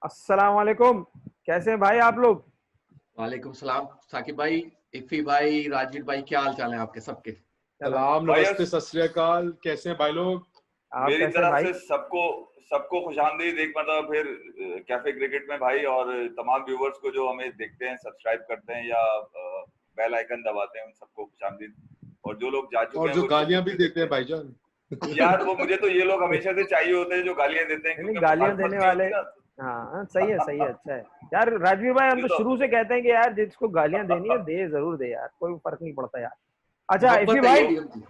अस्सलाम वालेकुम। कैसे हैं भाई आप लोग? वालेकुम सलाम साकिब भाई, इफ़ी भाई, राजीव भाई, क्या हाल चाल है आपके सबके? सलाम, भाई नमस्ते, सत श्री अकाल। कैसे हैं भाई लोग? आप मेरी कैसे हैं तरफ भाई? से सबको सबको खुशामदीद एक मतलब फिर कैफे क्रिकेट में भाई, और तमाम व्यूवर्स को जो हमें देखते हैं, सब्सक्राइब करते हैं या बेल आइकन दबाते हैं, उन सबको खुशामदीद। और जो लोग जा चुके और हैं जो वो गालियां भी देखते देते हैं हैं। भाईजान। यार वो मुझे तो ये लोग हमेशा से चाहिए होते हैं जो गालियां देते हैं, नहीं, क्योंकि गालियां मुखालफत देने नहीं वाले। होती ना। हाँ सही है, सही है, अच्छा है। यार राजवीर भाई, हम ये तो तो शुरू से कहते हैं कि यार जिसको गालियां देनी है दे, जरूर दे यार, कोई फर्क नहीं पड़ता यार। अच्छा इफी मोहब्बत है भाई, यही होती है।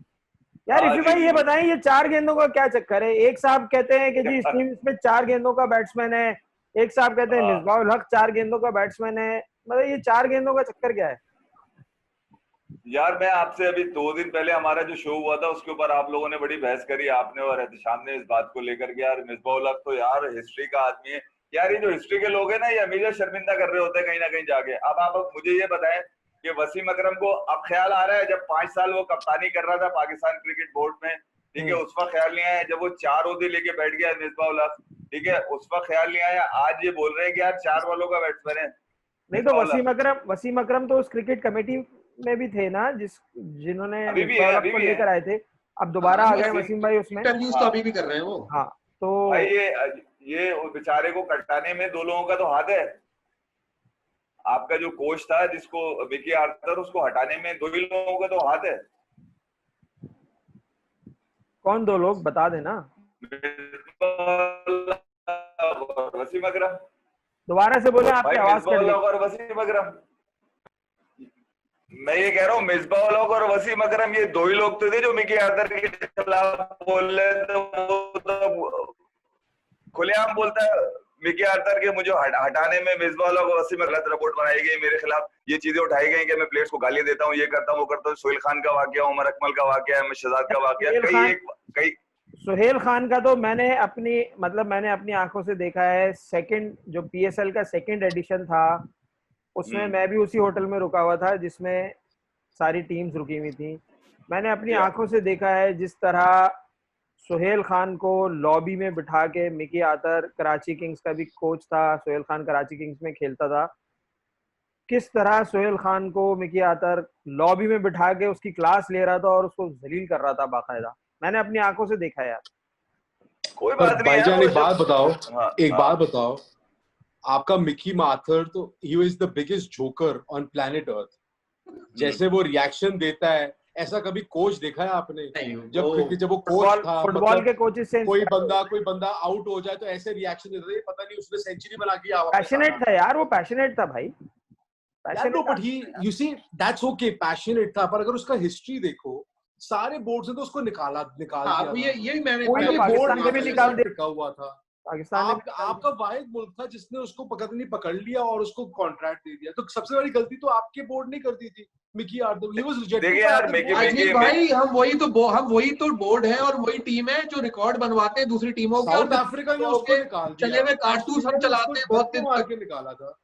यार हाँ इफी जी भाई जी ये बोल। बताएं, ये 4 गेंदों का क्या चक्कर है? एक साहब कहते हैं कि जी इस टीम इसमें 4 गेंदों का बैट्समैन है, एक साहब कहते हैं हाँ मिसबाह उल हक 4 गेंदों का बैट्समैन है। मतलब ये 4 गेंदों का चक्कर क्या है? यार, मैं आपसे अभी 2 दिन पहले हमारा जो शो हुआ था उसके ऊपर आप लोगों ने बड़ी बहस करी, आपने और एहतशाम ने, इस बात को लेकर के यार मिसबाह उल हक तो यार हिस्ट्री का आदमी है। यार ये जो हिस्ट्री के लोग हैं ना, ये हमेशा शर्मिंदा कर रहे होते हैं कहीं ना कहीं जाके। अब आप मुझे ये बताएं कि वसीम अकरम को अब ख्याल आ रहा है, जब 5 साल वो कप्तानी कर रहा था पाकिस्तान क्रिकेट बोर्ड में, ठीक है, उस वक्त ख्याल नहीं आया। जब वो 4 ओहदे लेके बैठ गया मिसबाह उल हक, ठीक है, उस वक्त ख्याल नहीं आया। आज ये बोल रहे हैं कि यार 4 बॉलों का बैट्समैन है नहीं तो मिसबाह उल हक। वसीम अकरम तो उस क्रिकेट कमेटी में भी थे ना, जिन्होंने अभी भी मिसबाह है, उल हक अभी को भी है। लेकर आए थे। अब दोबारा हाँ, आ नहीं, गए वसीम, वसीम भाई उसमें। इंटरव्यूज तो हाँ अभी भी कर रहे हैं वो। हाँ तो भाई, ये उस बेचारे को कटाने में 2 लोगों का तो हाथ है। आपका जो कोच था जिसको विकी आर्थर, उसको हटाने में 2 ही लोगों का तो हाथ है। कौन 2 लोग बता देना। वसीम अकरम। दोबारा से बोले, आपकी भाई आवाज कट मिसबाह गई। और वसीम अकरम। मैं ये कह रहा हूँ मिसबाह और वसीम अकरम, ये 2 ही लोग तो थे जो विकी आर्थर के खिलाफ बोल रहे थे। वो तो खुलेआम बोलता है विकी आर्थर के, मुझे हटाने में मिसबाह और वसीम अकरम गलत रिपोर्ट बनाई गई, मेरे खिलाफ ये चीजें उठाई गई कि मैं प्लेयर्स को गालियां देता हूँ, ये करता हूँ, वो करता हूँ। सोहेल खान का वाकया, उमर अकमल का वाकया, शहजाद का वाकया, सुहेल खान कई। सुहेल खान का तो मैंने अपनी आंखों से देखा है। सेकंड जो पीएसएल का सेकंड एडिशन था, उसमें मैं भी उसी होटल में रुका हुआ था जिसमें सारी टीम्स रुकी हुई थी। मैंने अपनी या आंखों से देखा है जिस तरह सुहेल खान को लॉबी में बिठा के मिकी आतर, कराची किंग्स का भी कोच था, सुहेल खान कराची किंग्स में खेलता था, किस तरह सुहेल खान को मिकी आतर लॉबी में बिठा के उसकी क्लास ले रहा था और उसको जलील कर रहा था बाकायदा। मैंने अपनी आंखों से देखा यार। कोई पर बात नहीं यार, भाईजान वो एक बात बताओ, हाँ एक हाँ। बात बताओ। आपका मिकी माथर तो he is the biggest joker on planet earth. जैसे वो रिएक्शन देता है, ऐसा कभी कोच देखा है आपने? नहीं, जब वो कोच फुटबॉल था, फुटबॉल मतलब के कोचेस से कोई बंदा आउट हो जाए तो ऐसे रिएक्शन देता है, ये पता नहीं उसने सेंचुरी बना के आप अपने साथ पैशनेट आ था यार, वो पैशनेट था भाई, यार। No passionate but he, you see, that's okay, passionate था। पर अगर उसका हिस्ट्री देखो, सारे बोर्ड से तो उसको निकाल हाँ, दिया वो था। यही मैंने कोई तो ये बोर्ड पाकिस्तान में से भी उसके निकाल साथ दिया, टिका हुआ था। पाकिस्तान ने भी निकाल आपका वाहिद मुल्क था जिसने उसको पकड़ लिया और उसको कॉन्ट्रैक्ट दे दिया। तो सबसे बड़ी गलती तो आपके बोर्ड ने कर दी थी। Mickey Arthur, he was rejected देखिए बाय यार, अदर मिकी बोर्ड। राजवीर भाई, हम वही तो बोर्ड है और वही टीम है जो रिकॉर्ड बनवाते हैं दूसरी टीमों के, और साउथ अफ्रीका ने उसको के निकाल चले दिया, हुए कारतूस हम ऑस्ट्रेलिया ने उसको चलाते हैं बहुत धक्के दिन मार तक। के निकाला था।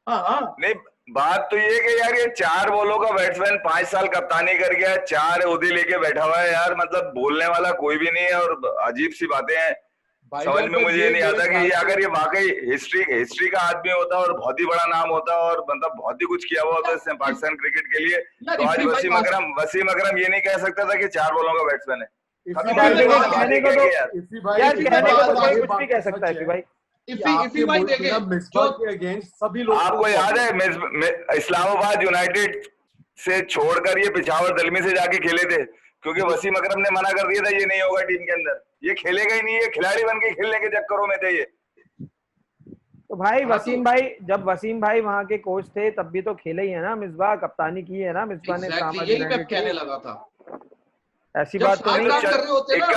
हाँ हाँ, नहीं, बात तो ये कि यार ये 4 बॉलों का बैट्समैन 5 साल कप्तानी कर गया, 4 ओहदे लेके बैठा हुआ है यार, मतलब बोलने वाला कोई भी नहीं है, और अजीब सी बातें हैं। समझ भाईजान में पर मुझे ये ये नहीं मेरे आता कि ख्याल ये, से अगर ये वाकई हिस्ट्री का आदमी होता और बहुत ही बड़ा नाम होता और मतलब बहुत ही कुछ किया हुआ होता इसने पाकिस्तान क्रिकेट के लिए, यार तो आज इफ्री भाई वसीम अकरम ये नहीं कह सकता था कि 4 बॉलों का बैट्समैन है। इफी खत्म भाई, हो बात गई, कहने बात को ही तो, क्या यार। इफी भाई, यार कहने को तो कोई ये कुछ भी बात कह तो सकता है सच फिर है भाई। कि इफ्री आपके भाई मुल्क में देखे अब मिसबाह जो के अगेंस्ट सभी लोग आपको याद है इस्लामाबाद यूनाइटेड से छोड़कर ये पिशावर दलमी से जाके खेले थे, क्योंकि वसीम अकरम ने मना कर दिया था ये नहीं होगा टीम के अंदर, ये खेलेगा ही नहीं, ये खिलाड़ी बन के खेलने के चक्करों में थे ये। तो भाई हाँ तो जब वसीम भाई वहां के कोच थे तब भी तो खेले ही है ना मिसबाह, कप्तानी की है ना मिसबाह ने एग्जैक्टली इस्लामाबाद यही मैं यूनाइटेड की। कहने लगा था। ऐसी जब बात तो सात नहीं नहीं तो है। काम कर रहे होते ना,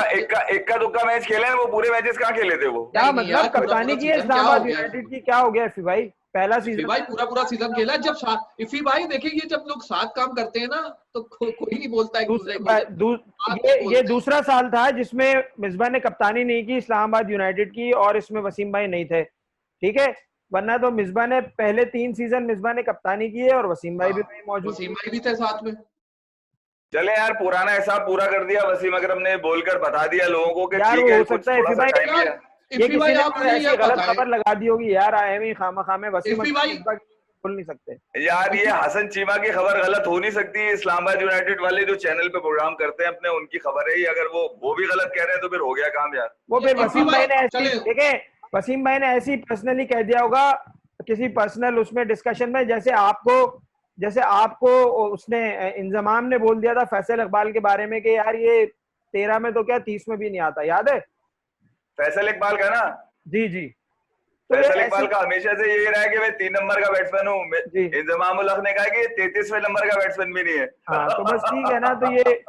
इक्का दुक्का मैच खेले हैं, वो पूरे मैचेस कहाँ खेले थे वो? क्या नहीं यार, मतलब, पूरा पूरा कप्तानी की है सीजन क्या हो इस्लामाबाद गया यूनाइटेड की, क्या हो गया इफी भाई? पहला इफी सीजन भाई पूरा सीजन खेला। जब इफी भाई देखिए, जब लोग साथ काम करते हैं ना तो कोई नहीं बोलता एक दूसरे को, जब बात नहीं ये बोलते। दूसरा साल था जिसमें मिसबाह ने कप्तानी नहीं की इस्लामाबाद यूनाइटेड की, और इसमें वसीम भाई नहीं थे, ठीक है। वरना तो मिसबाह ने पहले 3 सीजन मिसबाह ने कप्तानी की है और वसीम भाई भी हाँ, वहीं मौजूद वसीम थे। भाई भी थे साथ में। चले यार, पुराना हिसाब पूरा कर दिया वसीम अकरम ने, बोलकर बता दिया लोगों को कि यार ठीक वो है, हो कुछ सकता है थोड़ा इफी सा भाई, टाइम यार लिया। ये किसी ने आप मुझे ऐसी ये गलत बताएं, खबर लगा दी होगी यार, आए खामा में वसीम भाई बोल नहीं सकते यार। ये हसन चीमा की खबर गलत हो नहीं सकती, इस्लामाबाद यूनाइटेड वाले जो चैनल पे प्रोग्राम करते हैं अपने, उनकी खबर है ये। अगर वो भी गलत कह रहे हैं तो फिर हो गया काम यार। वो फिर वसीम भाई ने ऐसी, चले देखें वसीम भाई ने ऐसी पर्सनली कह दिया होगा किसी पर्सनल उसमें डिस्कशन में, जैसे आपको उसने इंजमाम ने बोल दिया था फैसल इकबाल के बारे में कि यार ये 13 में तो क्या 30 में भी नहीं आता, याद है फैसल इकबाल का ना? जी जी। तो फैसल इकबाल का हमेशा से यही रहा है कि मैं 3 नंबर का बैट्समैन हूँ। जी इंजमाम उल हक ने कहा कि 33वें नंबर का बैट्समैन भी नहीं है। हाँ तो बस ठीक है ना। तो ये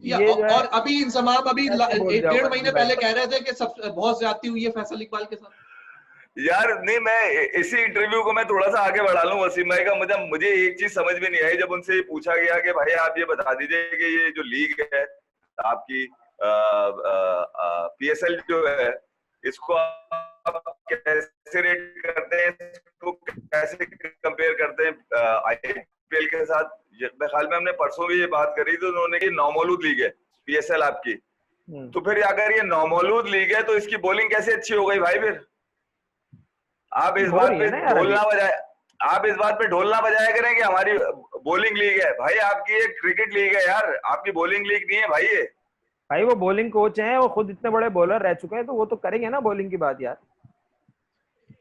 जो है, और अभी इंजमाम अभी ऐसे बोल दिया 1.5 होगा महीने जी भाई। पहले कह रहे थे कि सब बहुत ज्यादती हुई है फैसल इकबाल के साथ। यार नहीं, मैं इसी इंटरव्यू को मैं थोड़ा सा आगे बढ़ा लूं वसीम भाई का। मुझे एक चीज समझ में नहीं आई जब उनसे पूछा गया कि भाई आप ये बता दीजिए कि ये जो लीग है आपकी PSL जो है, इसको आप कैसे रेट करते हैं, इसको कैसे कंपेयर करते हैं IPL के साथ? मेरे ख्याल में हमने परसों भी ये बात करी थी, उन्होंने कि नौमौलूद लीग है PSL आपकी। तो फिर अगर ये नौमौलूद लीग है तो इसकी बॉलिंग कैसे अच्छी हो गई भाई? फिर आप इस बात पे ढोल ना बजाया करें कि हमारी बॉलिंग लीग है। भाई आपकी एक क्रिकेट लीग है यार, आपकी बॉलिंग लीग नहीं है भाई ये। भाई वो बॉलिंग कोच हैं, वो खुद इतने बड़े बॉलर रह चुके हैं, तो वो तो करेंगे ना बॉलिंग की बात यार।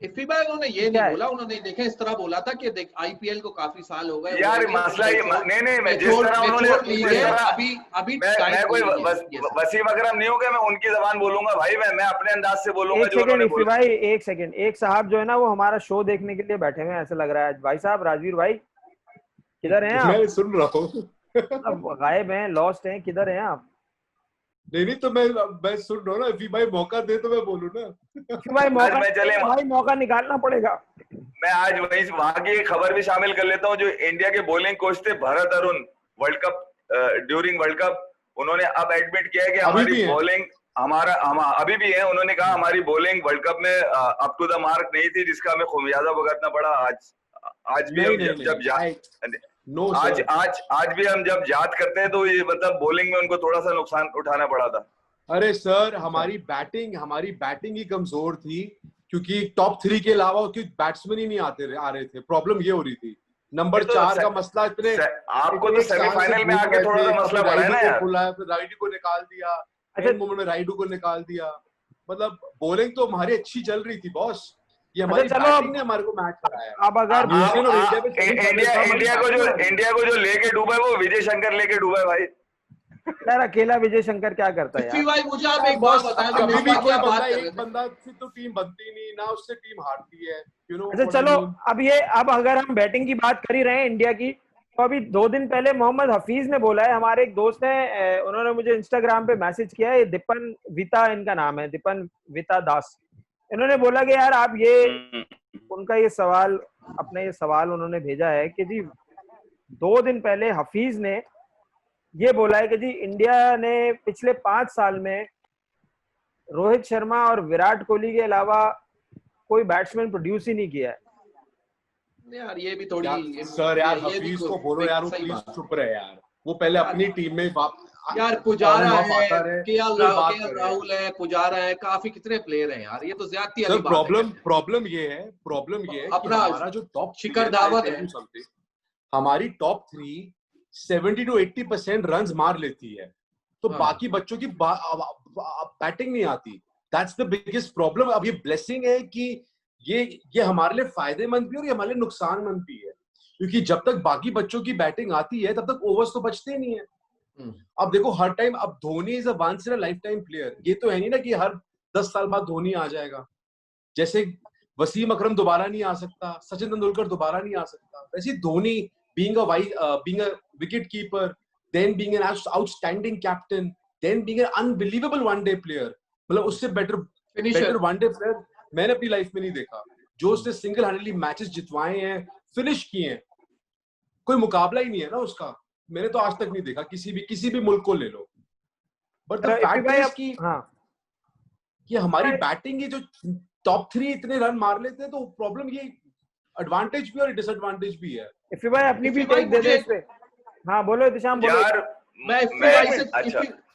इफ्फी भाई उन्होंने ये नहीं बोला, उन्होंने देखे इस तरह बोला था कि देख IPL को काफी साल हो गए यार। मसला ये नहीं, मैं जिस तरह उन्होंने अभी मैं कोई वसीम अकरम नहीं हूँ कि मैं उनकी जबान बोलूंगा भाई। मैं अपने अंदाज से बोलूंगा जो उन्होंने बोला। भाई एक सेकंड, एक साहब जो है ना वो हमारा शो देखने के लिए बैठे हुए हैं ऐसा लग रहा है। भाई साहब, राजवीर भाई किधर हैं आप? मैं सुन रहा हूँ। गायब हैं, लॉस्ट हैं, किधर हैं आप? नहीं तो मैं सुन रहा हूँ ना। इफ़ी भाई मौका दे तो मैं बोलूँ ना। भाई मौका निकालना पड़ेगा। मैं आज वहां की खबर भी शामिल कर लेता हूँ। जो इंडिया के बॉलिंग कोच थे Bharat Arun, world cup during world cup, उन्होंने अब एडमिट किया है कि हमारी बॉलिंग अभी भी है। उन्होंने कहा हमारी बॉलिंग वर्ल्ड कप में अप टू द मार्क नहीं थी, जिसका हमें खुमियाजा भुगतना पड़ा। आज भी हम जब याद करते हैं तो ये मतलब बॉलिंग में उनको थोड़ा सा नुकसान उठाना पड़ा था। अरे सर, हमारी बैटिंग ही कमजोर थी, क्योंकि टॉप 3 के अलावा बैट्समैन ही नहीं आ रहे थे। प्रॉब्लम ये हो रही थी। नंबर 4 का मसला इतने आपको तो सेमीफाइनल में आके थोड़ा सा मसला पड़ा है ना यार। राइडू को निकाल दिया, मोमेंट में राइडू को निकाल दिया। मतलब बॉलिंग तो हमारी अच्छी चल रही थी बॉस। ये हमारी बैटिंग ने हमारे को मैच कराया। अब अगर इंडिया को जो लेके डूबा है वो विजय शंकर लेके डूबा है भाई। यार अकेला विजय शंकर क्या करता है यार? भाई मुझे आप एक बात बताएं, कभी भी कोई बंदा एक बंदा से तो टीम बनती नहीं ना, उससे टीम हारती है। अच्छा चलो, अब अगर हम बैटिंग की बात कर ही रहे हैं इंडिया की, तो अभी 2 दिन पहले मोहम्मद हफीज ने बोला है, हमारे एक दोस्त हैं, उन्होंने मुझे इंस्टाग्राम पे मैसेज किया है, दीपन विता इनका नाम है, दीपन विता दास। इन्होंने बोला कि यार आप उनका ये सवाल, अपना ये सवाल उन्होंने भेजा है कि जी 2 दिन पहले हफीज ने ये बोला है कि जी इंडिया ने पिछले 5 साल में रोहित शर्मा और विराट कोहली के अलावा कोई बैट्समैन प्रोड्यूस ही नहीं किया है। यार ये भी थोड़ी सर यार हफीज को बोलो यार, वो प्लीज चुप रहे यार। वो पहले अपनी टीम में यार पुजारा है, KL राहुल है, पुजारा है, काफी कितने प्लेयर हैं यार। ये तो ज्यादती वाली बात है। प्रॉब्लम ये है कि हमारा जो टॉप शिखर धावन है, हमारी टॉप 3 70 to 80% रन्स मार लेती है, तो बाकी बच्चों की बैटिंग नहीं आती। That's the biggest problem. अब ये ब्लेसिंग है कि ये हमारे लिए फायदेमंद भी और ये हमारे लिए नुकसानमंद भी है, क्योंकि जब तक बाकी बच्चों की बैटिंग आती है तब तक ओवर्स तो बचते नहीं है। अब देखो हर टाइम, अब Dhoni is a once in a lifetime player. ये तो है नहीं ना कि हर 10 साल बाद धोनी आ जाएगा। जैसे वसीम अकरम दोबारा नहीं आ सकता, सचिन तेंदुलकर दोबारा नहीं आ सकता, वैसे Dhoni being a wicket keeper, then being an outstanding captain, then being an unbelievable one day player, मतलब उससे better one day player मैंने अपनी लाइफ में नहीं देखा। जो उसने सिंगल हैंडली मैचेस जितवाए हैं, फिनिश किए हैं, कोई मुकाबला ही नहीं है ना उसका। मैंने तो आज तक नहीं देखा, किसी भी मुल्क को ले लो। बट द फैक्ट इज कि हमारी बैटिंग की जो टॉप 3 इतने रन मार लेते हैं, तो प्रॉब्लम ये एडवांटेज भी और डिसएडवांटेज भी है। इफ़ी भाई अपनी भी टेक दे दे इस पे। हाँ बोलो इत्तिशाम, बोलो। यार मैं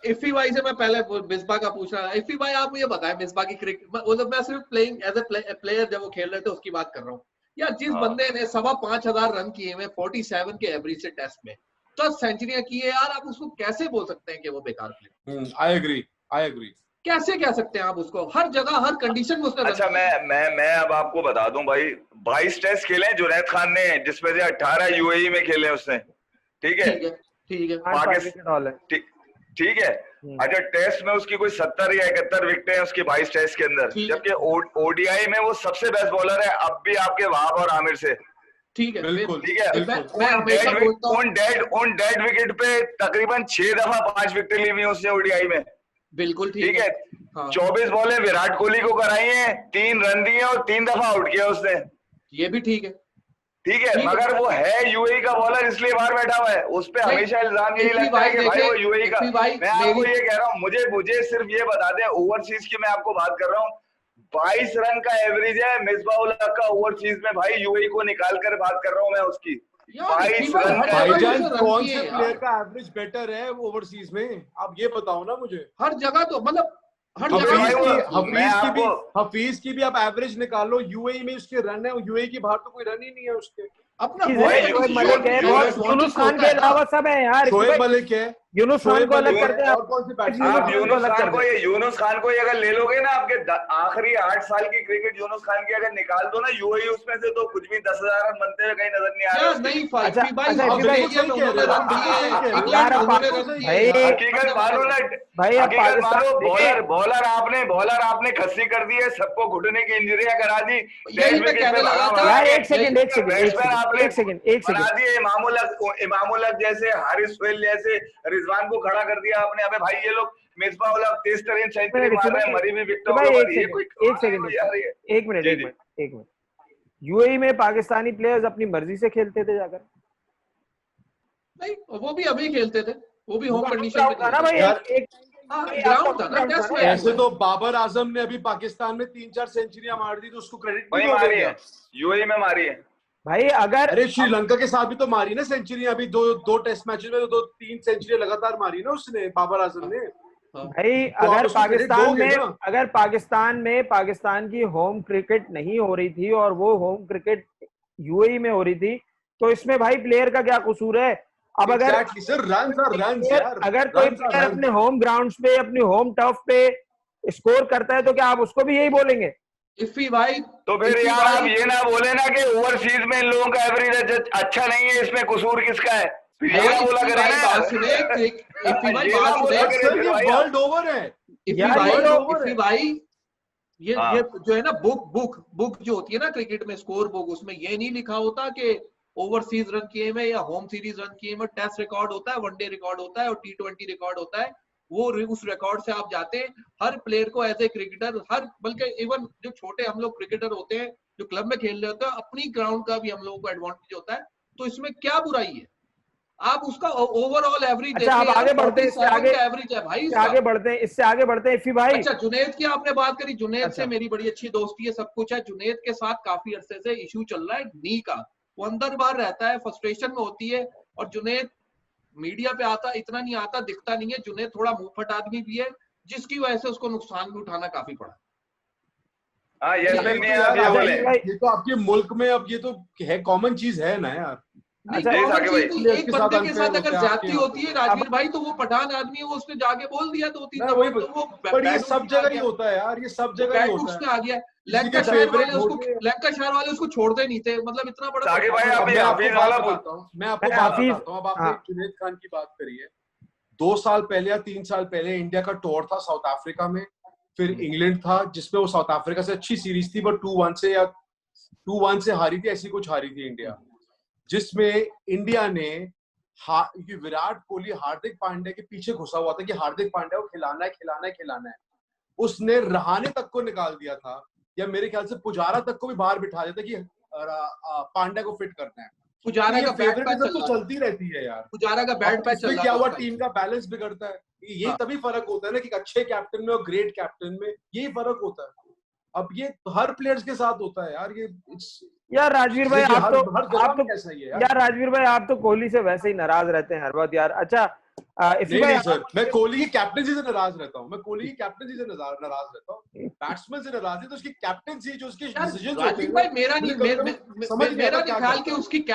इफ़ी भाई से मैं पहले मिसबा का पूछ रहा था। इफ़ी भाई आप मुझे बताएं मिसबा की क्रिकेट, मतलब मैं सिर्फ प्लेइंग एज ए प्लेयर जब वो खेल रहे थे उसकी बात कर रहा हूँ यार। जिस बंदे ने 5,500 रन किए हुए 47 के एवरेज से टेस्ट में 10 सेंचुरियां की है यार, आप उसको कैसे बोल सकते हैं कि वो बेकार प्लेयर? I agree. कैसे कह सकते हैं आप उसको? हर जगह हर कंडीशन में उसने अच्छा मैं अब आपको बता दूं भाई, 22 टेस्ट खेले जुनैद खान ने, जिसमें से 18 यूएई में खेले उसने। ठीक है पाकिस्तान, ठीक है। अच्छा, टेस्ट में उसकी कोई 70 या 71 विकेटें हैं उसकी 22 टेस्ट के अंदर, जबकि ओडीआई में वो सबसे बेस्ट बॉलर है अब भी आपके वहाब और आमिर से। ठीक है, बिल्कुल, ठीक है। ऑन डेड विकेट पे तकरीबन 6 दफा 5 विकेटें ली हुई उसने ओडीआई में। बिल्कुल ठीक है। 24 बॉलें विराट कोहली को कराई हैं, 3 रन दिए और 3 दफा आउट किया उसने। ये भी ठीक है। ठीक है, मगर वो है यूएई का बॉलर इसलिए बाहर बैठा हुआ है, उस पे हमेशा इल्जाम यही लगता है कि भाई वो यूएई का। मैं आपको ये कह रहा हूँ, मुझे सिर्फ ये बता दें, ओवरसीज की मैं आपको बात कर रहा हूँ, 22 रन का एवरेज है मिसबाह उल हक का ओवरसीज में भाई, यूएई को निकाल कर बात कर रहा हूँ मैं उसकी। 22 रन का भाईजान, कौन से प्लेयर का एवरेज बेटर है ओवरसीज में? आप ये बताओ ना मुझे। हर जगह तो मतलब हफीज की भी आप एवरेज निकाल लो, यूएई में उसके रन है, यूएई के बाहर तो कोई रन ही नहीं है उसके। अपना मलिक है, यूनुस खान के अलावा सब है यार। शोएब मलिक है, यूनुस खान को अलग करते हैं। और कौन से बैट्समैन? आप यूनुस खान को अगर ले लोगे ना, आपके आखिरी 8 साल की क्रिकेट यूनुस खान की अगर निकाल दो ना यूएई उसमें से, तो कुछ भी 10,000 रन बनते हुए कहीं नजर नहीं आ रहा। हकीकत मानो, बॉलर आपने खस्सी कर दी है, सबको घुटने की इंजरियां करा दी। एक सेकंड बना दिए इमामुल हक जैसे, हारिस सोहेल जैसे, रिजवान को खड़ा कर दिया आपने। अबे भाई ये लोग मिसबाह उल हक 23 रन सेंचुरी मार रहे हैं, मरी भी विकेटों के ऊपर। एक मिनट। यूएई में पाकिस्तानी प्लेयर्स अपनी मर्जी से खेलते थे जाकर? नहीं, वो भी अभी खेलते थे, वो भी होम कंडीशन में था ना भाई। ग्राउंड था ना टेस्ट में। ऐसे तो बाबर आजम ने अभी पाकिस्तान में 3-4 सेंचुरियां मार दी, तो उसको क्रेडिट नहीं मारी है, यूएई में मारी है भाई। अगर श्रीलंका के साथ भी तो मारी ना सेंचुरियां, अभी दो टेस्ट मैचेस में तो 3 सेंचुरियां लगातार मारी ना उसने, बाबर आजम ने। भाई तो अगर पाकिस्तान की होम क्रिकेट नहीं हो रही थी और वो होम क्रिकेट यूएई में हो रही थी, तो इसमें भाई प्लेयर का क्या कसूर है? अब अगर अगर कोई प्लेयर अपने होम ग्राउंड्स पे, अपनी होम टर्फ पे स्कोर करता है, तो क्या आप उसको भी यही बोलेंगे? इफ़ी भाई तो फिर यार आप ये ना बोले ना कि ओवरसीज में इन लोगों का एवरेज अच्छा नहीं है, इसमें कसूर किसका है? ये ना बोला करें वर्ल्ड ओवर है। इफ़ी भाई ये जो है ना बुक जो होती है ना क्रिकेट में, स्कोर बुक, उसमें ये नहीं लिखा होता कि ओवरसीज रन किए में या होम सीरीज रन किए में। टेस्ट रिकॉर्ड होता है, वनडे रिकॉर्ड होता है और T20 रिकॉर्ड होता है। वो उस रिकॉर्ड से आप जाते हैं। हर प्लेयर को एज ए क्रिकेटर, बल्कि इवन जो छोटे हम लोग क्रिकेटर होते हैं जो क्लब में खेल रहे होते हैं, अपनी ग्राउंड का भी हम लोगों को एडवांटेज होता है। तो इसमें क्या बुराई है? आप उसका ओवरऑल एवरेज देखिए। आप आगे बढ़ते हैं, एवरेज है भाई, इससे आगे बढ़ते हैं इफ़ी भाई। अच्छा, जुनैद की आपने बात करी। जुनैद से मेरी बड़ी अच्छी दोस्ती है, सब कुछ है। जुनैद के साथ काफी अरसे से इशू चल रहा है नी का। वो अंदर बाहर रहता है, फ्रस्ट्रेशन में होती है, और जुनैद मीडिया पे आता, इतना नहीं आता, दिखता नहीं है। जुनैद थोड़ा मुंहफट आदमी भी है, जिसकी वजह से उसको नुकसान भी उठाना काफी पड़ा। ये तो आपके मुल्क में अब ये तो है, कॉमन चीज है ना यार। अच्छा, एक बंदे के साथ अगर ज्यादती होती है राजवीर भाई, तो वो पठान आदमी है, वो उसने जाके बोल दिया 2-3 दफा, तो वो ये सब जगह ही होता है यार, ये सब जगह ही होता है। आ गया। लंकाशायर वाले उसको छोड़ते नहीं थे, मतलब इतना बड़ा। मैं आपको बात बताता हूँ। अब आपने जुनैद खान की बात करी है। 2 साल पहले या 3 साल पहले इंडिया का टूर था साउथ अफ्रीका में, फिर इंग्लैंड था, जिसमें वो साउथ अफ्रीका से अच्छी सीरीज थी, बट 2-1 से हारी थी, ऐसी कुछ हारी थी इंडिया, जिसमें इंडिया ने विराट कोहली हार्दिक पांड्या के पीछे घुसा हुआ था कि हार्दिक पांड्या को खिलाना है। उसने रहाणे तक को निकाल दिया था, या मेरे ख्याल से पुजारा तक को भी बाहर बिठा देता कि पांड्या को फिट करना है। पुजारा का बैट पैच तो चलती रहती है यार। पुजारा का बैट पैच चल रहा है, क्या हुआ, टीम का बैलेंस बिगड़ता है। ये तभी फर्क होता है ना कि अच्छे कैप्टन में और ग्रेट कैप्टन में, यही फर्क होता है। अब ये हर प्लेयर्स के साथ होता है यार। ये यार राजवीर भाई, आप तो कैसा ही है यार राजवीर भाई, आप तो कोहली से वैसे ही नाराज रहते हैं हर बात यार। अच्छा, नहीं सर, मैं कोहली की कैप्टनसी से नाराज रहता हूँ। बैट्समैन से नाराज है तो उसकी कैप्टनसी जो उसके डिसीजंस होते हैं, भाई मेरा नहीं ख्याल कि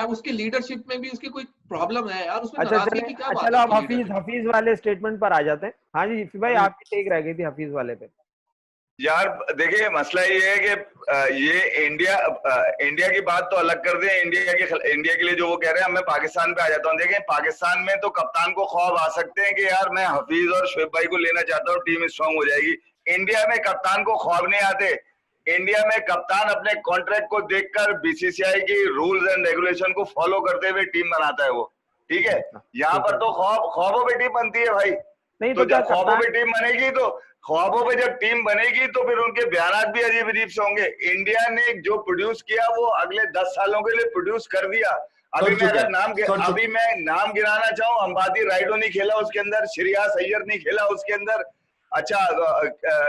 उसकी लीडरशिप में भी उसकी कोई प्रॉब्लम है यार। उसमें नाराजगी की क्या बात है? चलो अब हफीज वाले स्टेटमेंट पर आ जाते हैं। हाँ जी भाई, आपकी टेक रह गई थी हफीज वाले पे। यार देखिए, मसला ये है कि ये इंडिया की बात तो अलग कर दें। इंडिया के लिए जो वो कह रहे हैं, मैं पाकिस्तान पे आ जाता हूँ। देखें, पाकिस्तान में तो कप्तान को ख्वाब आ सकते हैं कि यार मैं हफीज और शोएब भाई को लेना चाहता हूँ, टीम स्ट्रांग हो जाएगी। इंडिया में कप्तान को ख्वाब नहीं आते। इंडिया में कप्तान अपने कॉन्ट्रैक्ट को देखकर बीसीसीआई की रूल्स एंड रेगुलेशन को फॉलो करते हुए टीम बनाता है वो, ठीक है। यहाँ पर तो ख्वाबों पे टीम बनती है भाई। तो जब ख्वाबों पे टीम बनेगी, तो ख्वाबों पे जब टीम बनेगी तो फिर उनके बयान भी अजीब अजीब से होंगे। इंडिया ने जो प्रोड्यूस किया वो अगले 10 सालों के लिए प्रोड्यूस कर दिया। अभी मैं नाम गिनाना चाहूँ, अंबाती राइडो नहीं खेला उसके अंदर, श्रेयस अय्यर नहीं खेला उसके अंदर। अच्छा,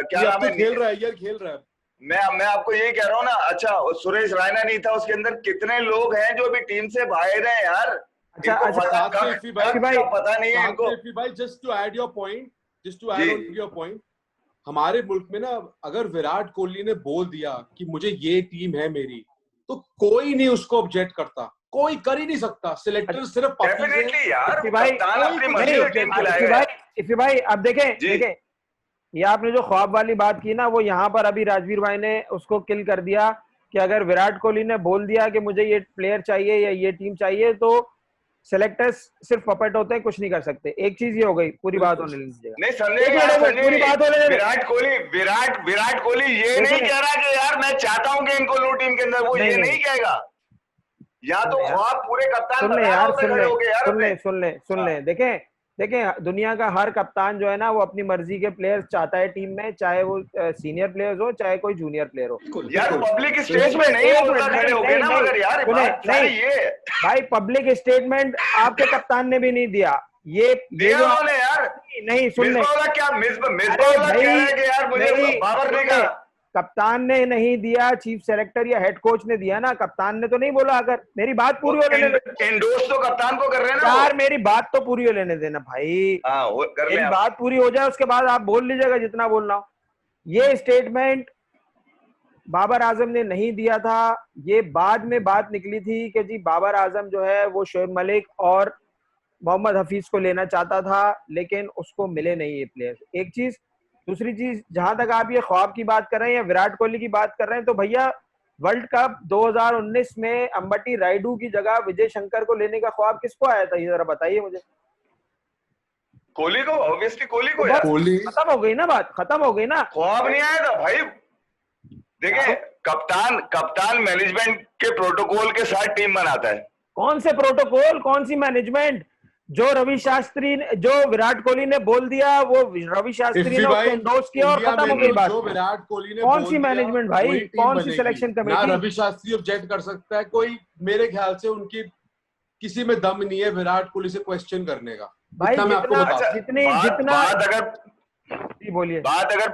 क्या नाम है, खेल रहा है। मैं आपको यही कह रहा हूँ ना। अच्छा, सुरेश रैना नहीं था उसके अंदर। कितने लोग हैं जो अभी टीम से बाहर हैं यार। अच्छा, पता नहीं है इनको। Just to add on your point, हमारे मुल्क में ना अगर विराट कोहली ने बोल दिया कि मुझे ये टीम है मेरी, तो कोई नहीं उसको ऑब्जेक्ट करता, कोई कर ही नहीं सकता। सिलेक्टर सिर्फ डेफिनेटली यार, कप्तान अपनी मर्जी से टीम खिलाएगा। इफी भाई अब देखें ये आपने जो ख्वाब वाली बात की ना, वो यहाँ पर अभी राजवीर भाई ने उसको किल कर दिया कि अगर विराट कोहली ने बोल दिया कि मुझे ये प्लेयर चाहिए या ये टीम चाहिए, तो सेलेक्टर्स सिर्फ पपेट होते हैं, कुछ नहीं कर सकते। एक चीज ये हो गई, पूरी बात होने लीजिएगा। नहीं समझे, पूरी बात होने। विराट कोहली ये नहीं कह रहा कि यार मैं चाहता हूं कि इनको लो टीम के अंदर, वो ये नहीं कहेगा। या तो ख्वाब पूरे कप्तान सुन ले। देखें दुनिया का हर कप्तान जो है ना, वो अपनी मर्जी के प्लेयर्स चाहता है टीम में, चाहे वो सीनियर प्लेयर्स हो चाहे कोई जूनियर प्लेयर हो। यार पब्लिक स्टेज में नहीं बोलता खड़े होके ना, मगर यार नहीं भाई, पब्लिक स्टेटमेंट आपके कप्तान ने भी नहीं दिया। ये उन्होंने यार नहीं सुन ले क्या यार मुझे बाबर ने कहा, कप्तान ने नहीं दिया, चीफ सेलेक्टर या हेड कोच ने दिया ना। कप्तान ने तो नहीं बोला। अगर मेरी बात पूरी हो लेने दे। इंडोर्स तो कप्तान को कर रहे हैं ना यार, मेरी बात तो पूरी हो लेने देना भाई। मेरी बात पूरी हो जाए, उसके बाद आप बोल लीजिएगा जितना बोलना हो। ये स्टेटमेंट बाबर आजम ने नहीं दिया था। ये बाद में बात निकली थी कि जी बाबर आजम जो है वो शोएब मलिक और मोहम्मद हफीज को लेना चाहता था, लेकिन उसको मिले नहीं ये प्लेयर। एक चीज। दूसरी चीज, जहां तक आप ये ख्वाब की बात कर रहे हैं या विराट कोहली की बात कर रहे हैं, तो भैया वर्ल्ड कप 2019 में अंबटी रायडू की जगह विजय शंकर को लेने का ख्वाब किसको आया था, ये जरा बताइए मुझे। कोहली को, ऑब्वियसली कोहली को। खत्म हो गई ना बात, खत्म हो गई ना। ख्वाब नहीं आया था भाई। देखिए, कप्तान मैनेजमेंट के प्रोटोकॉल के साथ टीम बनाता है। कौन से प्रोटोकॉल, कौन सी मैनेजमेंट? जो रवि शास्त्री, जो विराट कोहली ने बोल दिया, वो रवि शास्त्री ने उसको एंडोर्स किया और खत्म हो गई बात। जो विराट कोहली ने कौन सी मैनेजमेंट भाई, कौन सी selection committee? Ravi Shastri object कर सकता है कोई? मेरे ख्याल से उनकी किसी में दम नहीं है विराट कोहली से क्वेश्चन करने का भाई। जितना अगर बोलिए, बात अगर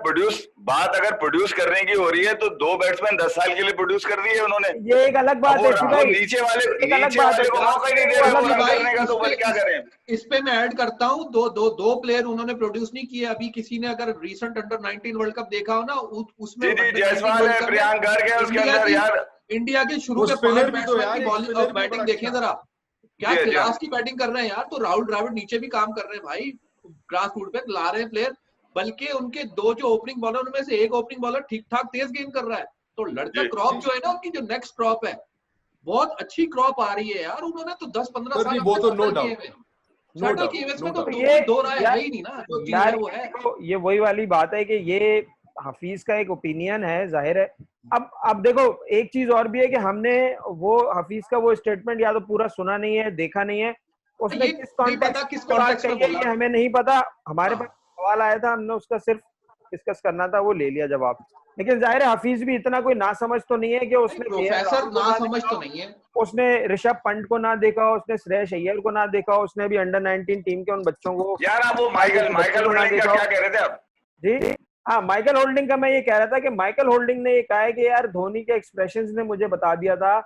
प्रोड्यूस करने की हो रही है, तो 2 बैट्समैन 10 साल के लिए प्रोड्यूस कर दिए उन्होंने। ये एक अलग बात है भाई। नीचे वाले को मौका ही नहीं दे रहे का, तो क्या करें? इस पे मैं ऐड करता हूँ, दो प्लेयर उन्होंने प्रोड्यूस नहीं किए अभी। किसी ने अगर रीसेंट अंडर 19 वर्ल्ड कप देखा हो ना, उसमें जयसवाल है, प्रियांक गर्ग है उसके अंदर। यार इंडिया के शुरू के 5 बैट्समैन की बैटिंग देखें जरा, क्या क्लास की बैटिंग कर रहे हैं यार। तो राहुल द्रविड़ नीचे भी काम कर रहे हैं भाई, ग्रास रूट पे ला रहे हैं प्लेयर। बल्कि उनके 2 जो ओपनिंग बॉलर, उनमें से एक ओपनिंग बॉलर ठीक ठाक तेज गेंद कर रहा है। तो लड़का क्रॉप जो है ना, उनकी जो नेक्स्ट क्रॉप है, बहुत अच्छी क्रॉप आ रही है यार। उन्होंने तो 10-15 साल वो तो नो डाउट तो ये दो राय है ही नहीं ना, जो चीज है वो है। ये वही वाली बात है कि ये हफीज का एक ओपिनियन है, जाहिर है। अब देखो, एक चीज और भी है कि हमने वो हफीज का वो स्टेटमेंट या तो पूरा सुना नहीं है, देखा नहीं है। उसने किस कॉन्टेक्स्ट में बात कही है ये हमें नहीं पता। हमारे पास सवाल आया था, हमने उसका सिर्फ डिस्कस करना था, वो ले लिया जवाब। लेकिन जाहिर है हफीज भी इतना कोई नासमझ तो नहीं है कि उसने प्रोफेसर नासमझ तो नहीं है। उसने ऋषभ पंत को ना देखा, उसने श्रेयस अय्यर को ना देखा, उसने भी अंडर 19 टीम के उन बच्चों को। यार आप वो माइकल होल्डिंग का क्या कह रहे थे आप? जी हाँ, माइकल होल्डिंग का मैं ये कह रहा था कि माइकल होल्डिंग ने ये कहा है कि यार धोनी के एक्सप्रेशंस ने मुझे बता दिया था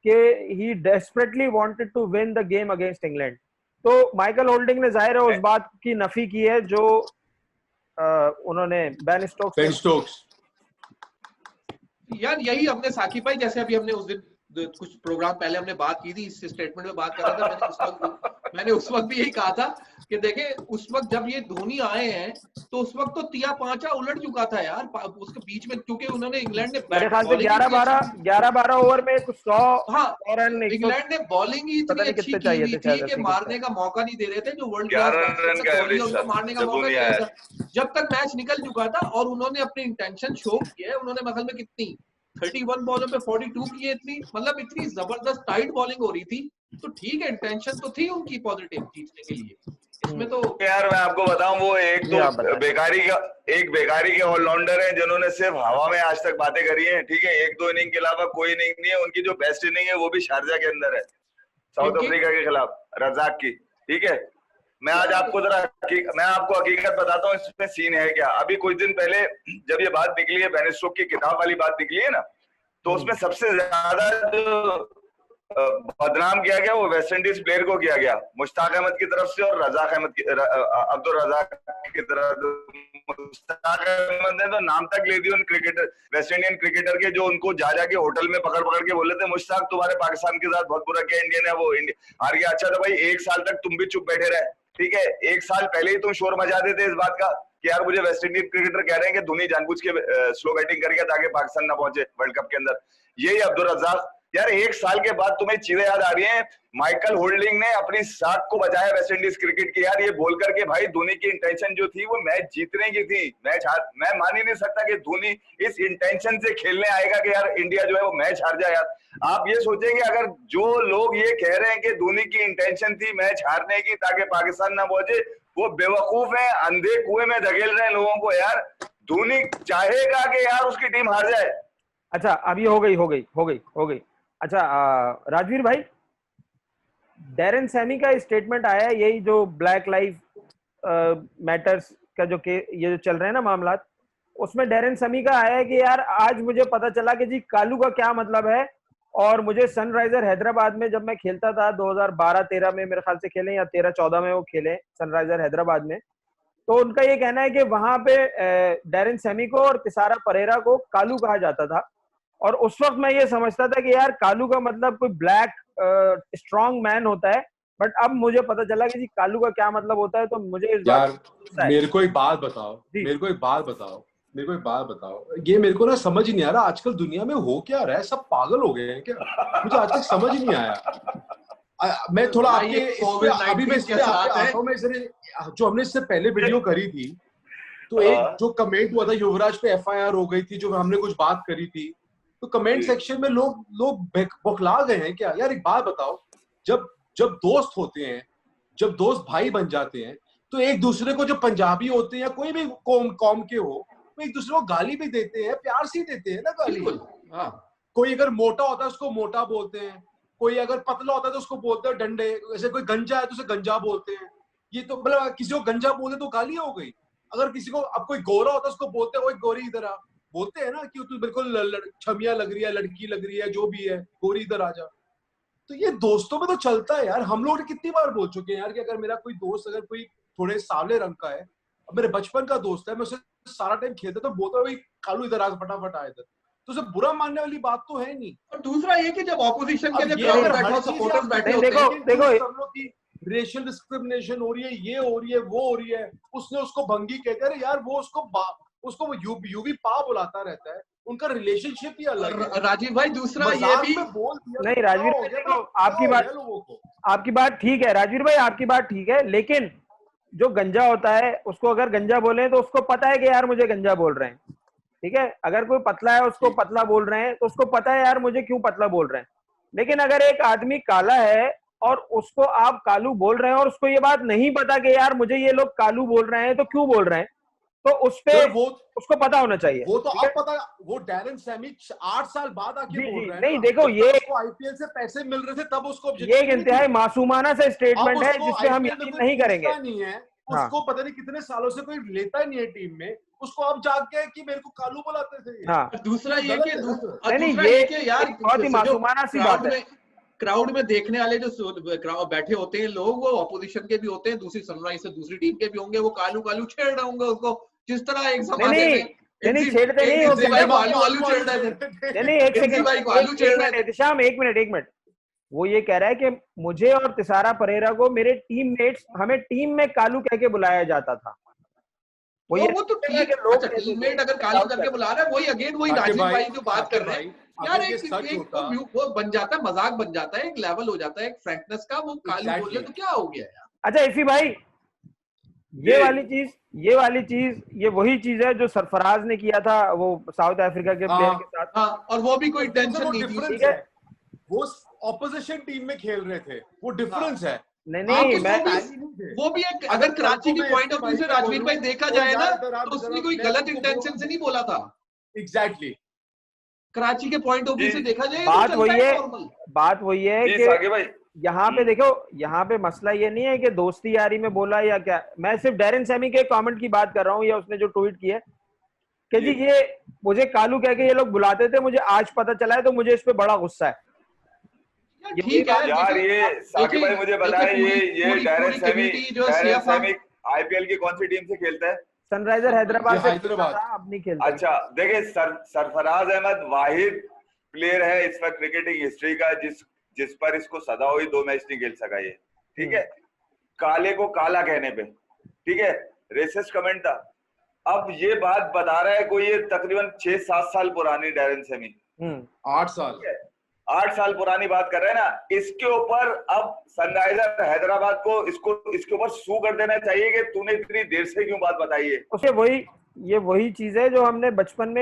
कि he desperately wanted to win the game against England. तो माइकल होल्डिंग ने जाहिर है उस बात की नफी की है जो उन्होंने बेन स्टोक्स यार यही हमने साकिब भाई, जैसे अभी हमने उस दिन कुछ प्रोग्राम पहले हमने बात की थी, इस स्टेटमेंट में बात कर रहा था, मैंने उस वक्त भी यही कहा था कि देखे उस वक्त जब ये धोनी आए हैं तो उस वक्त तो तिया पांचा उलट चुका था यार उसके बीच में, क्योंकि उन्होंने इंग्लैंड ने मेरे ख्याल से 11-12 ओवर में कुछ 100 रन, इंग्लैंड ने बॉलिंग ही इतनी अच्छी की हुई थी कि मारने का मौका नहीं दे रहे थे, जो वर्ल्ड क्लास उनको मारने का मौका नहीं दे रहा था जब तक मैच निकल चुका था। और उन्होंने अपनी इंटेंशन शो की है, उन्होंने मतलब में कितनी 31 बॉलों पे 42 किए, इतनी मतलब इतनी जबरदस्त टाइट बॉलिंग हो रही थी, तो ठीक है इंटेंशन तो थी उनकी पॉजिटिव जीतने के लिए। इसमें तो यार मैं आपको बताऊं, वो एक तो बेकारी के ऑलराउंडर हैं जिन्होंने सिर्फ हवा में आज तक बातें करी हैं, ठीक है। 1-2 इनिंग के अलावा कोई इनिंग नहीं है उनकी। जो बेस्ट इनिंग है वो भी शारजा के अंदर है, साउथ अफ्रीका के खिलाफ, रजाक की, ठीक है। मैं आज आपको मैं आपको हकीकत बताता हूँ इसमें सीन है क्या। अभी कुछ दिन पहले जब ये बात निकली है, बेन स्टोक्स की किताब वाली बात निकली है ना, तो उसमें सबसे ज्यादा जो बदनाम किया गया वो वेस्ट इंडीज प्लेयर को किया गया, मुश्ताक अहमद की तरफ से और रजाक अहमद की, अब्दुल रजाक की तरफ। मुश्ताक अहमद ने तो नाम तक ले दी उन क्रिकेटर, वेस्ट इंडियन क्रिकेटर के, जो उनको जा जाके होटल में पकड़ पकड़ के बोले थे मुश्ताक तुम्हारे पाकिस्तान के साथ बहुत बुरा किया, इंडियन है वो हार गया। अच्छा तो भाई 1 साल तक तुम भी चुप बैठे रहे, ठीक है। 1 साल पहले ही तुम शोर मचा देते इस बात का कि यार मुझे वेस्ट इंडीज क्रिकेटर कह रहे हैं कि धोनी जानबूझ के स्लो बैटिंग करके ताकि पाकिस्तान ना पहुंचे वर्ल्ड कप के अंदर। यही अब्दुल रज्जाक, यार 1 साल के बाद तुम्हें चीजें याद आ रही हैं। माइकल होल्डिंग ने अपनी साख को बचाया वेस्ट इंडीज क्रिकेट की, यार ये बोल करके भाई धोनी की इंटेंशन जो थी वो मैच जीतने की थी, मैच हार। मैं मान ही नहीं सकता कि धोनी इस इंटेंशन से खेलने आएगा कि यार इंडिया जो है वो मैच हार जाए। यार आप ये सोचेंगे अगर जो लोग ये कह रहे हैं कि धोनी की इंटेंशन थी मैच हारने की ताकि पाकिस्तान ना पहुंचे, वो बेवकूफ है, अंधे कुएं में धकेल रहे हैं लोगों को। यार धोनी चाहेगा कि यार उसकी टीम हार जाए। अच्छा अभी हो गई। अच्छा राजवीर भाई, डैरेन सैमी का स्टेटमेंट आया है, यही जो ब्लैक लाइव मैटर्स का जो ये जो चल रहे हैं ना मामला, उसमें डैरेन सैमी का आया है कि यार आज मुझे पता चला कि जी कालू का क्या मतलब है। और मुझे सनराइजर हैदराबाद में जब मैं खेलता था 2012-13 में मेरे ख्याल से खेले, या 13-14 में वो खेले सनराइजर हैदराबाद में, तो उनका ये कहना है कि वहां पे डैरेन सैमी को और तिसारा परेरा को कालू कहा जाता था। और उस वक्त मैं ये समझता था कि यार कालू का मतलब कोई ब्लैक स्ट्रॉन्ग मैन होता है, बट अब मुझे पता चला कि जी कालू का क्या मतलब होता है। तो मुझे इस बात मेरे को एक बात बताओ, ये मेरे को ना समझ ही नहीं आ रहा आजकल दुनिया में हो क्या रहा है, सब पागल हो गए हैं क्या? मुझे आज तक समझ ही नहीं आया। मैं थोड़ा आपके अभी मैं जो हमने इससे पहले वीडियो करी थी, तो एक जो कमेंट हुआ था युवराज पे एफआईआर हो गई थी, जो हमने कुछ बात करी थी, तो कमेंट सेक्शन में लोग बौखला गए हैं क्या? यार एक बात बताओ, जब दोस्त होते हैं, जब दोस्त भाई बन जाते हैं, तो एक दूसरे को, जो पंजाबी होते हैं या कोई भी कौम के हो, वो एक दूसरे को गाली भी देते हैं, प्यार से देते हैं ना गाली। कोई अगर मोटा होता है उसको मोटा बोलते हैं, कोई अगर पतला होता है तो उसको बोलते हैं डंडे, जैसे कोई गंजा है तो उसे गंजा बोलते हैं। ये तो मतलब किसी को गंजा बोले तो गाली हो गई। अगर किसी को, अब कोई गोरा होता है उसको बोलते हैं, वो गोरी इधर आ, बोलते हैं ना कि तू बिल्कुल छमिया लग रही है, लड़की लग रही है, जो भी है, गोरी इधर आ जा। तो ये दोस्तों में तो चलता है यार। हम लोग कितनी बार बोल चुके हैं यार कि अगर मेरा कोई दोस्त अगर कोई थोड़े सावले रंग का है, अब मेरे बचपन का दोस्त है, मैं उसे सारा टाइम खेलता तो बोलता है भाई कालू इधर आ, फटाफट आ इधर, तो उसे बुरा मानने वाली बात तो है नहीं। और दूसरा ये कि जब ऑपोजिशन के सपोर्टर्स बैठे होते हैं, देखो सब लोग की रेशियल डिस्क्रिमिनेशन हो रही है, ये हो रही है, वो हो रही है, उसने उसको भंगी कहते हैं यार, वो उसको यूवी पा बुलाता रहता है, उनका रिलेशनशिप ही अलग है। राजीव भाई दूसरा ये भी बोल दिया नहीं, राजवीर भाई देखो आपकी बात ठीक है, राजवीर भाई आपकी बात ठीक है, लेकिन जो गंजा होता है उसको अगर गंजा बोले तो उसको पता है कि यार मुझे गंजा बोल रहे हैं, ठीक है। अगर कोई पतला है उसको पतला बोल रहे हैं तो उसको पता है यार मुझे क्यों पतला बोल रहे हैं। लेकिन अगर एक आदमी काला है और उसको आप कालू बोल रहे हैं और उसको ये बात नहीं पता कि यार मुझे ये लोग कालू बोल रहे हैं तो क्यों बोल रहे हैं, तो उस पे उसको पता होना चाहिए। वो तो अब पता, वो डैरेन सैमी 8 साल बाद आके बोल रहे हैं। नहीं देखो, ये आईपीएल से पैसे मिल रहे थे तब उसको, ये एक इंतहाई मासूमाना सा स्टेटमेंट है जिसपे हम यकीन नहीं करेंगे। नहीं है उसको, पता नहीं कितने सालों से कोई लेता ही नहीं है टीम में, उसको अब जाग गया कि मेरे को कालू बुलाते थे। दूसरा ये कि यार बहुत ही मासूमाना सी बात है। क्राउड में देखने वाले जो बैठे होते हैं लोग, वो अपोजिशन के भी होते हैं, दूसरी सनराइज से दूसरी टीम के भी होंगे, वो कालू कालू छेड़ रहे होंगे उसको, जिस तरह एक जमाने में नहीं छेड़ते नहीं होते भाई को आलू छेड़ रहे थे। नहीं, एक सेकंड भाई को आलू छेड़ रहे थे। एहतिशाम, एक मिनट, वो ये कह रहा है कि मुझे और तिसारा परेरा को मेरे टीममेट्स, हमें टीम में कालू कह के बुलाया जाता था। वो तो ठीक है, अच्छा टीममेट अगर कालू करके बुला रहा है, वही अगेन वही राजीव भाई जो बात कर रहे हैं यार, एक वो बन जाता है, मजाक बन जाता है, एक लेवल हो जाता है एक फ्रैंकनेस का, वो कालू बोल रहे तो क्या हो गया यार। अच्छा इफी भाई, ये वाली चीज ये वही चीज है जो सरफराज ने किया था वो साउथ अफ्रीका के प्लेयर के साथ। और वो भी कोई टेंशन नहीं थी, ठीक है, वो ऑपोजिशन टीम में खेल रहे थे, वो डिफरेंस है। नहीं मैं वो भी एक, अगर कराची के पॉइंट ऑफ व्यू से राजवीर भाई देखा जाए ना, तो उसने कोई गलत इंटेंशन से नहीं बोला था। एग्जैक्टली, कराची के पॉइंट ऑफ व्यू से देखा जाए, बात वही है कि यहाँ पे देखो, यहाँ पे मसला ये नहीं है कि दोस्ती यारी में बोला या क्या, मैं सिर्फ डैरेन सैमी के कमेंट की बात कर रहा हूँ, या उसने जो ट्वीट किया कि जी ये मुझे कालू कह के ये लोग बुलाते थे, मुझे आज पता चला है, तो मुझे इस पे बड़ा गुस्सा है। ठीक है यार, ये साकिब भाई मुझे बताएं, ये डैरेन सैमी आईपीएल की कौन सी टीम से खेलता है? सनराइजर हैदराबाद से अब नहीं खेलता। अच्छा देखिए, सरफराज अहमद वाहिद प्लेयर है इस वक्त क्रिकेटिंग हिस्ट्री का जिस पर इसको सदा हुई 2 मैच नहीं खेल सका ये, ठीक है, काले को काला कहने पे, ठीक है, रेसिस्ट कमेंट था। अब ये बात बता रहा है कोई, ये तकरीबन 6-7 साल पुरानी डैरेन सैमी, 8 साल पुरानी बात कर रहे हैं ना, इसके ऊपर अब सनराइजर हैदराबाद को इसके ऊपर सू कर देना चाहिए कि तूने इतनी देर से क्यों बात बताई है। उसे ये वही चीज है जो हमने बचपन में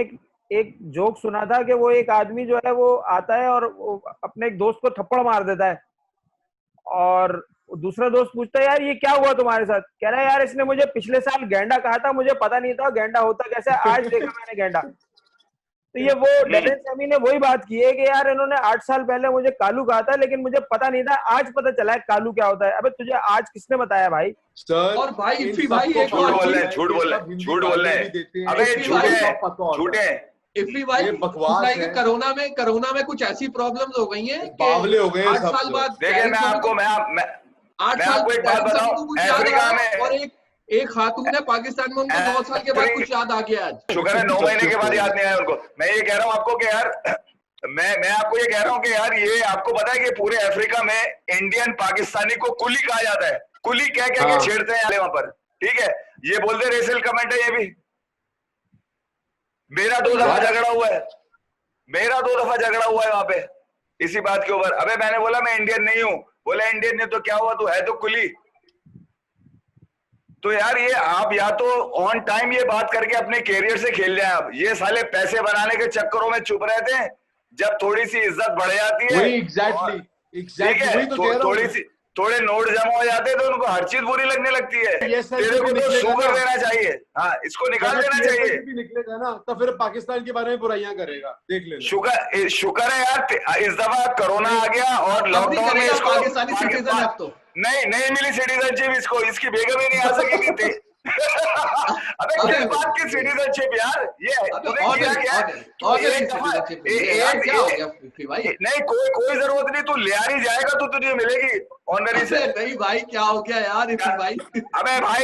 एक जोक सुना था कि वो एक आदमी जो है वो आता है और वो अपने एक दोस्त को थप्पड़ मार देता है, और दूसरा दोस्त पूछता है यार ये क्या हुआ तुम्हारे साथ, कह रहा है यार इसने मुझे पिछले साल गेंडा कहा था, मुझे पता नहीं था गेंडा होता कैसे, आज देखा मैंने गेंडा। तो ये वो डैरेन सैमी ने वही बात की है कि यार इन्होंने 8 साल पहले मुझे कालू कहा था, लेकिन मुझे पता नहीं था, आज पता चला है कालू क्या होता है। अबे तुझे आज किसने बताया भाई? और भाई इफी भाई झूठ बोल रहे झूठे इफी भाई बकवास है। कोरोना में कुछ ऐसी प्रॉब्लम्स हो गई हैं, बावले हो गए 8 साल बाद। देखिए मैं आपको 8 साल एक बात बताऊं, अफ्रीका में और एक खातून है पाकिस्तान में, उनको 9 साल के बाद कुछ याद आ गया आज। शुक्र है 9 महीने के बाद याद नहीं आया उनको। मैं ये कह रहा हूँ आपको कि यार, मैं आपको ये कह रहा हूँ कि यार, ये आपको पता है कि पूरे अफ्रीका में इंडियन पाकिस्तानी को कुली कहा जाता है, कुली कह के छेड़ते हैं वहां पर, ठीक है, ये बोलते रेसियल कमेंट है ये भी। मेरा 2 दफा झगड़ा हुआ है वहां पे इसी बात के ऊपर। अबे मैंने बोला मैं इंडियन नहीं हूं, बोला इंडियन नहीं तो क्या हुआ, तू है तो कुली। तो यार ये आप या तो ऑन टाइम ये बात करके अपने कैरियर से खेल जाए। आप ये साले पैसे बनाने के चक्करों में चुप रहते हैं, जब थोड़ी सी इज्जत बढ़ जाती है, एग्जैक्टली थोड़े नोट जमा हो जाते हैं तो उनको हर चीज बुरी लगने लगती है। तेरे को तो शुगर देना चाहिए, हाँ, इसको निकाल देना चाहिए। भी निकलेगा ना तो फिर पाकिस्तान के बारे में बुराइयां करेगा, देख लेना। शुक्र है यार इस दफा कोरोना आ गया और लॉकडाउन में इसको पाकिस्तानी सिटीजन है अब तो नहीं मिली सिटीजनशिप इसको, इसकी बेगम ही नहीं आ सकेगी थी। अबे किस बात की सिटीजनशिप यार, ये नहीं कोई जरूरत नहीं, तू लियारी जाएगा तो तुझे मिलेगी ऑनरी से। नहीं भाई क्या हो गया यार भाई, अबे भाई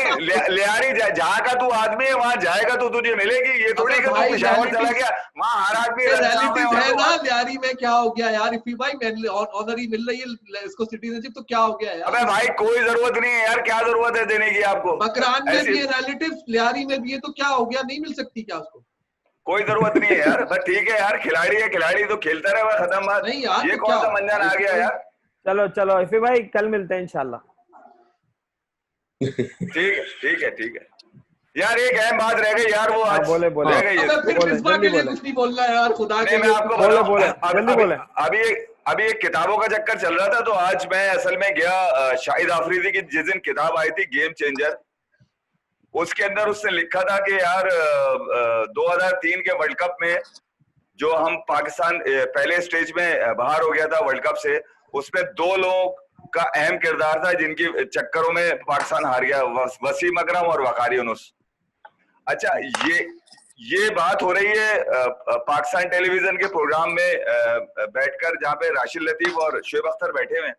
लियारी जहाँ का तू आदमी है वहाँ जाएगा तो तुझे मिलेगी, ये थोड़ी कि तू पेशावर चला गया वहाँ हर आदमी है ना। लियारी में क्या हो गया यार इफी भाई, ऑनरी मिल रही है इसको सिटीजनशिप, तो क्या हो गया यार? अबे भाई कोई जरूरत नहीं है यार, क्या जरूरत है देने की आपको? बकरान में भी रिलेटिव, लियारी में भी है, तो क्या हो गया, नहीं मिल सकती क्या उसको? कोई जरूरत नहीं है यार, बस ठीक है यार, खिलाड़ी तो खेलता रहे, खत्म बात। नहीं यार, ये कौन सा मंजन आ गया यार? चलो इफी भाई कल मिलते हैं इंशाल्लाह। ठीक है यार, एक अहम बात रह गई यार, वो आज बोले रह गई है। कुछ नहीं बोलना यार, खुदा के मैं आपको बोले अभी एक किताबों का चक्कर चल रहा था, तो आज मैं असल में गया शाहिद आफरीदी की जिस दिन किताब आई थी गेम चेंजर, उसके अंदर उसने लिखा था कि यार 2003 के वर्ल्ड कप में जो हम पाकिस्तान पहले स्टेज में बाहर हो गया था वर्ल्ड कप से, उसमें 2 लोगों का अहम किरदार था जिनकी चक्करों में पाकिस्तान हार गया, वसीम अकरम और वकार यूनुस। अच्छा ये बात हो रही है पाकिस्तान टेलीविजन के प्रोग्राम में बैठकर, जहाँ पे राशिद लतीफ और शोएब अख्तर बैठे हुए।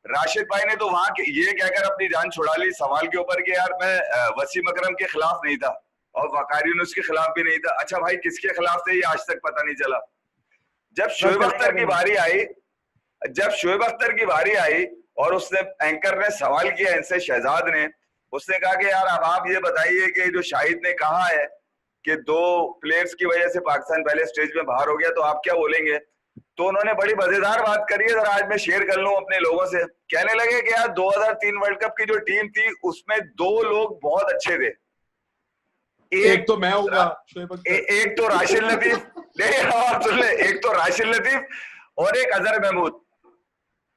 राशिद भाई ने तो वहां ये कहकर अपनी जान छुड़ा ली सवाल के ऊपर कि यार मैं वसीम अकरम के खिलाफ नहीं था और वकार यूनुस के खिलाफ भी नहीं था। अच्छा भाई, किसके खिलाफ थे ये आज तक पता नहीं चला। जब शोएब अख्तर की बारी आई और उसने एंकर ने सवाल किया इनसे, शहजाद ने, उसने कहा कि यार अब आप ये बताइए कि जो शाहिद ने कहा है कि 2 प्लेयर्स की वजह से पाकिस्तान पहले स्टेज में बाहर हो गया, तो आप क्या बोलेंगे। तो उन्होंने बड़ी मजेदार बात करी है, जरा आज मैं शेयर कर लूं अपने लोगों से। कहने लगे कि यार 2003 वर्ल्ड कप की जो टीम थी उसमें 2 लोग बहुत अच्छे थे। एक तो मैं होगा, एक तो राशिद लतीफ, एक तो राशिद लतीफ और एक अजहर महमूद।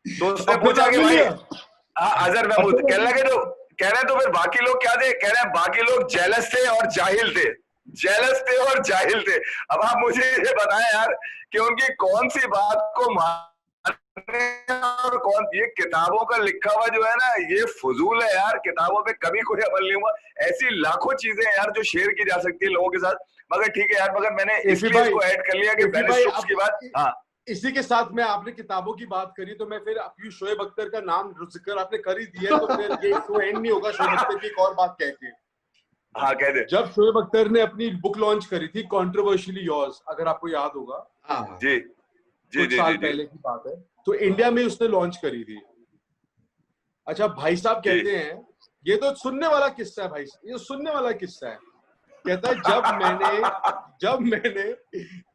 तो उसने पूछा कि भाई अजहर महमूद, कहने लगे तो कह रहे हैं तो फिर बाकी लोग क्या थे। कह रहे हैं बाकी लोग जेलस थे और जाहिल थे, जेलस थे और जाहिल थे। अब आप मुझे ये बताएं यार कि उनकी कौन सी बात को मानने और कौन, ये किताबों का लिखा हुआ जो है ना ये फजूल है यार, किताबों पे कभी कोई अमल नहीं हुआ। ऐसी लाखों चीजें यार जो शेयर की जा सकती है लोगों के साथ, मगर ठीक है यार, मगर मैंने इसलिए इसको ऐड कर लिया कि बेन स्टोक्स की बात। हाँ, इसी के साथ में आपने किताबों की बात करी तो मैं फिर अपनी शोएब अख्तर का नाम जिक्र आपने कर ही दिया, तो फिर ये इसको एंड नहीं होगा शोएब अख्तर की एक और बात कह के। हाँ, कह दे। जब शोएब अख्तर ने अपनी बुक लॉन्च करी थी कंट्रोवर्शियली योर्स, अगर आपको याद होगा, जी जी कुछ साल पहले की बात है, तो इंडिया में उसने लॉन्च करी थी। अच्छा, भाई साहब कहते हैं ये तो सुनने वाला किस्सा है, भाई ये सुनने वाला किस्सा है। कहता है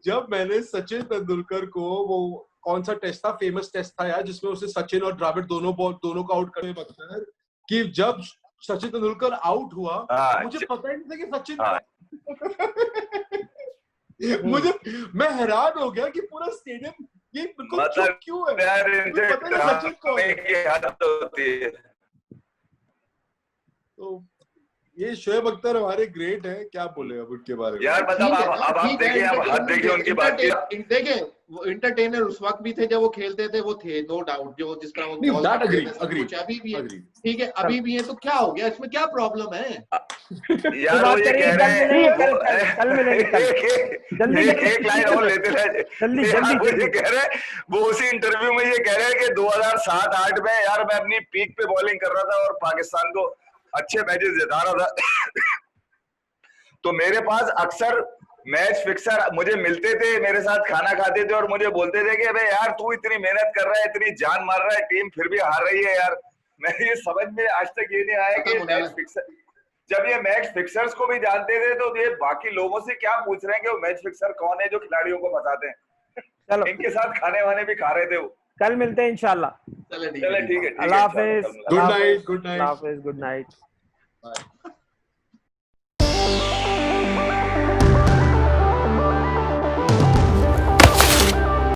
जब मैंने सचिन तेंदुलकर को, वो कौन सा टेस्ट था, फेमस टेस्ट था यार जिसमें उसे सचिन और द्रविड़ दोनों को आउट करे, मतलब कि जब सचिन तेंदुलकर आउट हुआ मुझे पता ही नहीं था कि सचिन मैं हैरान हो गया कि पूरा स्टेडियम ये बिल्कुल मतलब क्यों है यार, पता नहीं सचिन कौन है। तो ये शोएब अख्तर हमारे ग्रेट है, क्या बोले अब उनके बारे में यार। मतलब अब आप देखिए, आप हाथ देखिए उनकी बात देखिए, वो एंटरटेनर उस वक्त भी थे जब वो खेलते थे, वो थे नो डाउट, जो जिस तरह वो अभी भी है, ठीक है, अभी भी है, तो क्या हो गया इसमें, क्या प्रॉब्लम है यार। वो ये कह रहे हैं कल मिलेंगे, जल्दी एक लाइन और लेते रहे, जल्दी कह रहे हैं वो उसी इंटरव्यू में ये कह रहे हैं कि 2007-8 में यार मैं अपनी पीक पे बॉलिंग कर रहा था और पाकिस्तान को अच्छे मैचेस जिता रहा था। तो मेरे पास अक्सर मैच फिक्सर मुझे मिलते थे, मेरे साथ खाना खाते थे और मुझे बोलते थे कि अबे यार तू इतनी मेहनत कर रहा है, इतनी जान मार रहा है, टीम फिर भी हार रही है यार। मैं ये समझ में आज तक ये नहीं आया कि मैच फिक्सर, जब ये मैच फिक्सर्स को भी जानते थे तो ये बाकी लोगों से क्या पूछ रहे हैं कि वो मैच फिक्सर कौन है जो खिलाड़ियों को बताते हैं। चलो, इनके साथ खाने वाने भी खा रहे थे वो। कल मिलते हैं इंशाल्लाह। चले ठीक है, अल्लाह हाफिज, गुड नाइट, गुड नाइट।